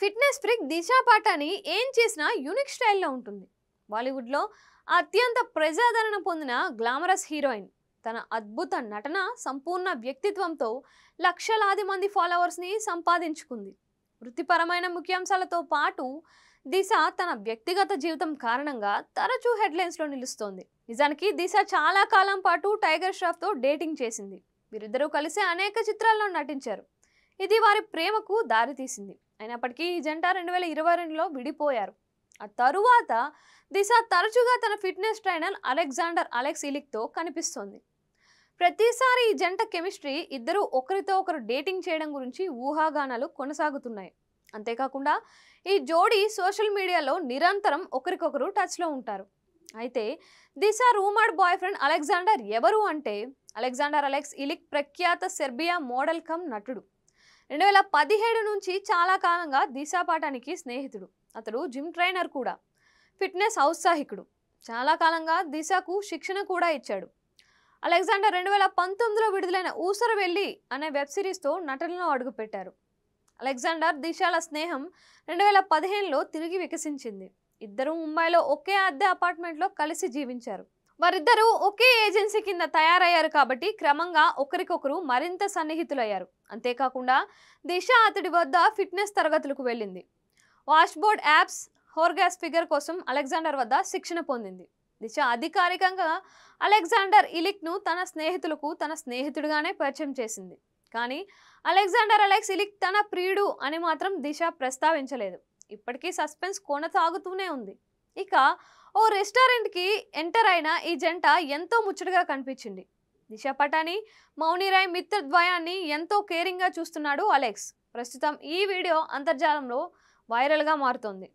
Fitness freak దిశా పాటాని ఏం చేసినా unique స్టైల్లో ఉంటుంది. బాలీవుడ్లో అత్యంత ప్రజాదరణ పొందిన గ్లామరస్ హీరోయిన్. తన అద్భుత నటన, సంపూర్ణ వ్యక్తిత్వంతో లక్షలాది మంది ఫాలోవర్స్ని సంపాదించుకుంది. వృత్తిపరమైన ముఖ్యాంశాలతో పాటు దిశ తన వ్యక్తిగత జీవితం కారణంగా తరచూ హెడ్లైన్స్లో నిలుస్తోంది. నిజానికి దిశ చాలా కాలం పాటు టైగర్ ష్రాఫ్తో డేటింగ్ చేసింది. వీరిద్దరూ కలిసి అనేక చిత్రాల్లో నటించారు. ఇది వారి ప్రేమకు దారితీసింది. అయినప్పటికీ ఈ జంట 2022లో విడిపోయారు. ఆ తరువాత దిశ తరచుగా తన ఫిట్నెస్ ట్రైనర్ అలెక్స్ ఇలిక్తో కనిపిస్తోంది. ప్రతిసారి ఈ జంట కెమిస్ట్రీ, ఇద్దరు ఒకరితో ఒకరు డేటింగ్ చేయడం గురించి ఊహాగానాలు కొనసాగుతున్నాయి. అంతేకాకుండా ఈ జోడీ సోషల్ మీడియాలో నిరంతరం ఒకరికొకరు టచ్లో ఉంటారు. అయితే దిశ రూమర్డ్ బాయ్ ఫ్రెండ్ అలెగ్జాండర్ ఎవరు అంటే అలెక్స్ ఇలిక్ ప్రఖ్యాత సెర్బియా మోడల్ కమ్ నటుడు. 2017 నుంచి చాలా కాలంగా దిశా పాటానికి స్నేహితుడు. అతడు జిమ్ ట్రైనర్ కూడా, ఫిట్నెస్ ఔత్సాహికుడు. చాలా కాలంగా దిశకు శిక్షణ కూడా ఇచ్చాడు. అలెగ్జాండర్ 2019లో విడుదలైన ఊసరవెల్లి అనే వెబ్ సిరీస్తో నటనలో అడుగుపెట్టారు. అలెగ్జాండర్ దిశాల స్నేహం 2015లో తిరిగి వికసించింది. ఇద్దరు ముంబైలో ఒకే అద్దె అపార్ట్మెంట్లో కలిసి జీవించారు. వారిద్దరూ ఒకే ఏజెన్సీ కింద తయారయ్యారు కాబట్టి క్రమంగా ఒకరికొకరు మరింత సన్నిహితులయ్యారు. అంతేకాకుండా దిశ అతడి వద్ద ఫిట్నెస్ తరగతులకు వెళ్ళింది. వాష్బోర్డ్ యాప్స్, హోర్గాస్ ఫిగర్ కోసం అలెగ్జాండర్ వద్ద శిక్షణ పొందింది. దిశ అధికారికంగా అలెక్స్ ఇలిక్ను తన స్నేహితులకు తన స్నేహితుడిగానే పరిచయం చేసింది. కానీ అలెక్స్ ఇలిక్ తన ప్రియుడు అని మాత్రం దిశ ప్రస్తావించలేదు. ఇప్పటికీ సస్పెన్స్ కొనసాగుతూనే ఉంది. ఇక ఓ రెస్టారెంట్కి ఎంటర్ అయిన ఈ జంట ఎంతో ముచ్చటగా కనిపించింది. దిశా పటాని, మౌనిరాయ్ మిత్రద్వయాన్ని ఎంతో కేరింగ్గా చూస్తున్నాడు అలెక్స్. ప్రస్తుతం ఈ వీడియో అంతర్జాలంలో వైరల్గా మారుతోంది.